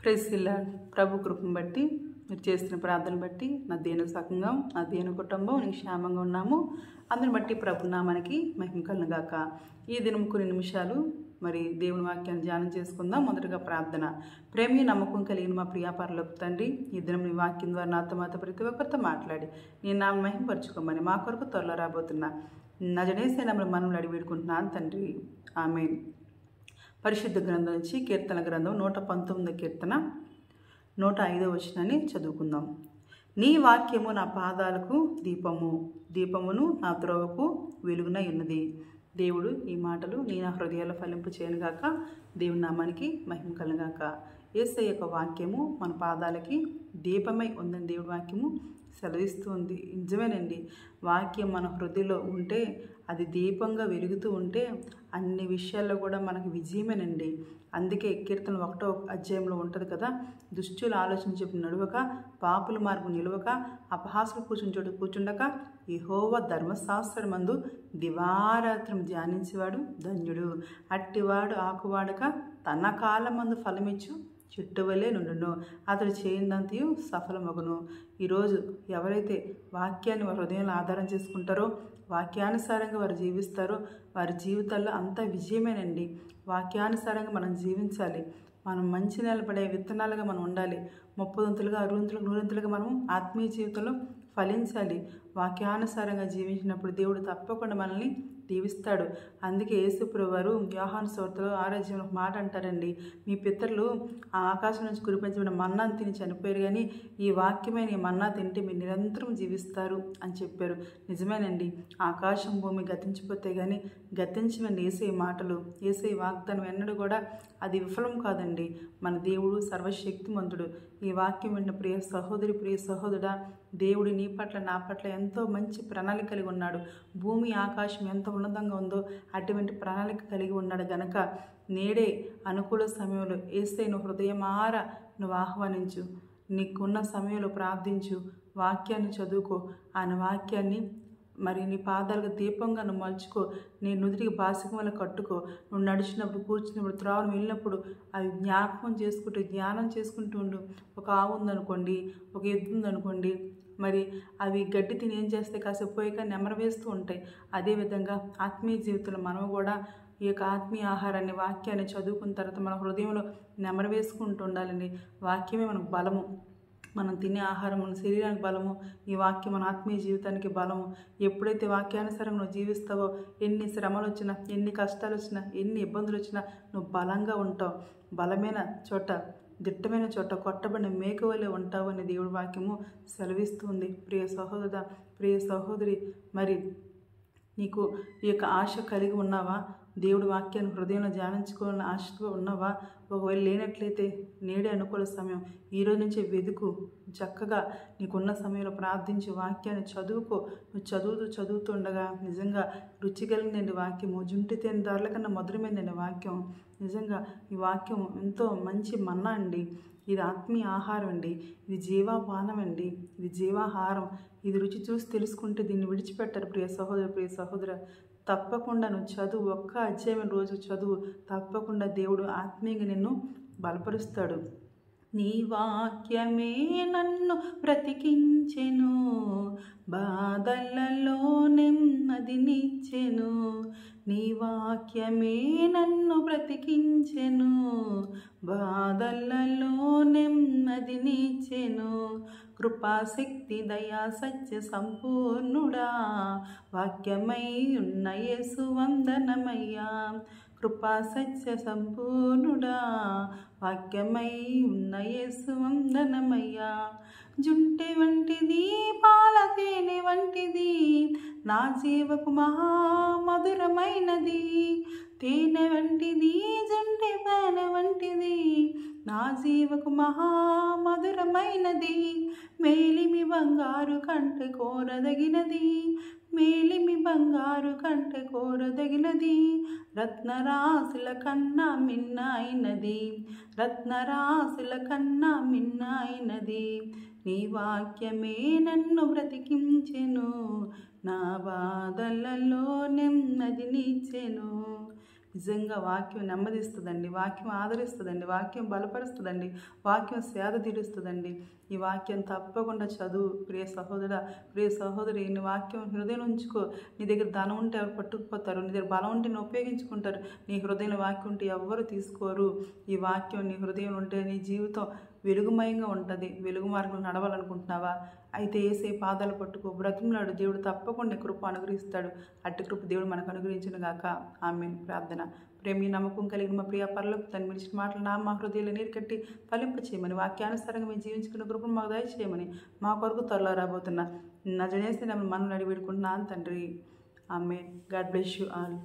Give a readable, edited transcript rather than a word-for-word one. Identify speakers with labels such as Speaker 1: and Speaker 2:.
Speaker 1: Praise the lord. ప్రభు కృపను బట్టి మీరు చేస్తున్న ప్రార్థన బట్టి నా దేని సంఘం నా దేని కుటుంబం నేను క్షేమంగా ఉన్నాము. అందుని బట్టి ప్రభు నామానికి మహిమ కలుగుగాక. ఈ దినం కొన్ని నిమిషాలు మరి దేవుని వాక్యాన్ని ధ్యానం చేసుకుందాం. మొదటగా ప్రార్థన. ప్రేమ నమ్మకం కలిగిన మా ప్రియాపరలోకి తండ్రి, ఈ దినం నీ వాక్యం ద్వారా నాతో మాతో ప్రతి ఒక్కరితో మాట్లాడి నేను నా మహిమపరచుకోమని మా కొరకు త్వరలో రాబోతున్నా నజరేసే మనం అడిగి వేడుకుంటున్నాను తండ్రి. ఆమేన్. పరిశుద్ధ గ్రంథం నుంచి కీర్తన గ్రంథం 119 కీర్తన 105వ వచనాన్ని చదువుకుందాం. నీ వాక్యము నా పాదాలకు దీపమును నా త్రోవకు వెలుగునై ఉన్నది. దేవుడు ఈ మాటలు నీ నా హృదయాల్లో ఫలింపు చేయనుగాక. దేవుని నామానికి మహిమ కలుగాక. యేసయ్య యొక్క వాక్యము మన పాదాలకి దీపమై ఉందని దేవుడి వాక్యము సెలవిస్తుంది. నిజమేనండి. వాక్యం మన హృదయంలో ఉంటే అది దీపంగా వెలుగుతూ ఉంటే అన్ని విషయాల్లో కూడా మనకు విజయమేనండి. అందుకే కీర్తన 1వ అధ్యాయంలో ఉంటుంది కదా, దుష్టుల ఆలోచన చెప్పి నడువక, పాపుల మార్గం నిలవక, అపహాసులు కూర్చుండక యెహోవా ధర్మశాస్త్రమందు దివారాత్రం ధ్యానించేవాడు ధన్యుడు. అట్టివాడు ఆకువాడక తన కాలమందు ఫలమిచ్చు చెట్టువలే నుండును, అతడు చేయనంతయు సఫలమగును. ఈరోజు ఎవరైతే వాక్యాన్ని వారి హృదయంలో ఆధారం చేసుకుంటారో, వాక్యానుసారంగా వారు జీవిస్తారో వారి జీవితాల్లో అంతా విజయమేనండి. వాక్యానుసారంగా మనం జీవించాలి. మనం మంచి నిలబడే విత్తనాలుగా మనం ఉండాలి. 30 60 100 మనం ఆత్మీయ జీవితంలో ఫలించాలి. వాక్యానుసారంగా జీవించినప్పుడు దేవుడు తప్పకుండా మనల్ని దీవిస్తాడు. అందుకే యేసుప్రభువు వారు యోహాను సువార్తలో 6వ అధ్యాయంలో ఒక మాట అంటారండి, మీ పితరులు ఆ ఆకాశం నుంచి కురిపించబడిన మన్నాను తిని చనిపోయారు, కానీ ఈ వాక్యమైన ఈ మన్నా తింటే మీరు నిరంతరం జీవిస్తారు అని చెప్పారు. నిజమేనండి. ఆకాశం భూమి గతించిపోతే కానీ గతించవండి యేసయ్య మాటలు. యేసయ్య వాగ్దానం ఎన్నడూ కూడా అది విఫలం కాదండి. మన దేవుడు సర్వశక్తిమంతుడు. ఈ వాక్యం విన్న ప్రియ సహోదరి ప్రియ సహోదరుడా, దేవుడు నీ పట్ల నా పట్ల ఎంతో మంచి ప్రణాళిక కలిగి ఉన్నాడు. భూమి ఆకాశం ఎంత ఉన్నతంగా ఉందో అటువంటి ప్రణాళిక కలిగి ఉన్నాడు గనక నేడే అనుకూల సమయంలో యేసయ్యను హృదయమార నువ్వు ఆహ్వానించు. నీకున్న సమయంలో ప్రార్థించు, వాక్యాన్ని చదువుకో. ఆయన వాక్యాన్ని మరి నీ పాదాలకు దీపంగా నువ్వు మలుచుకో. నీ నుదిటికి బాసికం వల్ల కట్టుకో. నువ్వు నడిచినప్పుడు కూర్చున్నప్పుడు త్రోవను వెళ్ళినప్పుడు అవి జ్ఞాపకం చేసుకుంటూ ధ్యానం చేసుకుంటూ ఉండు. ఒక ఆవు ఉందనుకోండి, ఒక ఎద్దు ఉందనుకోండి, మరి అవి గడ్డి తిని ఏం చేస్తే కాసేపు పోయాక నెమరవేస్తూ ఉంటాయి. అదేవిధంగా ఆత్మీయ జీవితంలో మనం కూడా ఈ యొక్క ఆత్మీయ ఆహారాన్ని వాక్యాన్ని చదువుకున్న తర్వాత మన హృదయంలో నెమరవేసుకుంటూ ఉండాలండి. వాక్యమే మనకు బలము. మనం తినే ఆహారం మన శరీరానికి బలము. ఈ వాక్యం మన ఆత్మీయ జీవితానికి బలము. ఎప్పుడైతే వాక్యానుసారం నువ్వు జీవిస్తావో ఎన్ని శ్రమలు వచ్చినా, ఎన్ని కష్టాలు వచ్చినా, ఎన్ని ఇబ్బందులు వచ్చినా నువ్వు బలంగా ఉంటావు. బలమైన చోట, దిట్టమైన చోట కొట్టబడిన మేకవలే ఉంటావు అని దేవుడి వాక్యము సెలవిస్తుంది. ప్రియ సహోదరుడా, ప్రియ సహోదరి, మరి నీకు ఈ యొక్క ఆశ కలిగి ఉన్నావా? దేవుడి వాక్యాన్ని హృదయంలో ధ్యానించుకోవాలని ఆశతో ఉన్నావా? ఒకవేళ లేనట్లయితే నేడే అనుకూల సమయం. ఈరోజు నుంచే వెతుకు. చక్కగా నీకున్న సమయంలో ప్రార్థించి వాక్యాన్ని చదువుకో. నువ్వు చదువుతుండగా నిజంగా రుచి కలిగిందండి వాక్యము. జుంటి తేనె దారుల కన్నా మధురమైందండి వాక్యం. నిజంగా ఈ వాక్యం ఎంతో మంచి మన్నా అండి. ఇది ఆత్మీయ ఆహారం అండి. ఇది జీవాపానం అండి. ఇది జీవాహారం. ఇది రుచి చూసి తెలుసుకుంటే దీన్ని విడిచిపెట్టారు. ప్రియ సహోదరు ప్రియ సహోదర, తప్పకుండా నువ్వు చదువు. ఒక్క అధ్యాయం రోజు చదువు. తప్పకుండా దేవుడు ఆత్మీయంగా నిన్ను బలపరుస్తాడు. నీ వాక్యమే నన్ను బ్రతికించెను, బాధలలో నెమ్మదినిచ్చెను. నీ వాక్యమే నన్ను బ్రతికించెను, బాధలలో నెమ్మదినిచ్చెను. కృపాశక్తి దయా సత్య సంపూర్ణుడా, వాక్యమై ఉన్న యేసు వందనమయ్యా. కృపా సత్య సంపూర్ణుడా, వాక్యమై ఉన్న యేసు వందనమయ్యా. జుంటె వంటిది పాల తేనె వంటిది, నా జీవకు మహామధురమైనది. తేనె వంటిది జుంటె పాన వంటిది, నా జీవకు మహామధురమైనది. మేలిమి బంగారు కంటే కోరదగినది, మేలిమి బంగారు కంటే కోరదగినది. రత్నరాశుల కన్నా మిన్నైనది, రత్నరాశుల కన్నా మిన్నైనది. నీ వాక్యమే నన్ను బ్రతికించెను, నా బాధలలో నెమ్మదినిచ్చెను. నిజంగా వాక్యం నెమ్మదిస్తుందండి, వాక్యం ఆదరిస్తుందండి, వాక్యం బలపరుస్తుందండి, వాక్యం సేద తీరుస్తుందండి. ఈ వాక్యం తప్పకుండా చదువు ప్రియ సహోదరుడా, ప్రియ సహోదరి. నీ వాక్యం హృదయం ఉంచుకో. నీ దగ్గర ధనం ఉంటే ఎవరు పట్టుకుపోతారు, నీ దగ్గర బలం ఉంటే ఉపయోగించుకుంటారు. నీ హృదయంలో వాక్యం ఉంటే ఎవ్వరు తీసుకోరు. ఈ వాక్యం నీ హృదయం ఉంటే నీ జీవితం వెలుగుమయంగా ఉంటుంది. వెలుగు మార్గంలో నడవాలనుకుంటున్నావా? అయితే ఏసే పాదాలు పట్టుకో, బ్రతిమలాడు. దేవుడు తప్పకుండా కృప అనుగ్రహిస్తాడు. అట్టి కృప దేవుడు మనకు అనుగ్రహించిన గాక. ఆమేన్. ప్రార్థన. ప్రేమ నమ్మకం కలిగిన మా ప్రియ పరలోకపు తండ్రి, మిలిచిన మాటలు మా హృదయంలో నీరు కట్టి ఫలింప చేయమని, వాక్యానుసారంగా మేము జీవించుకున్న కృపను మాకు దయచేయమని, మా కొరకు త్వరలో రాబోతున్న నజరేసి మనం అడిగి వేడుకుంటున్నాను తండ్రి. Amen. God bless you all.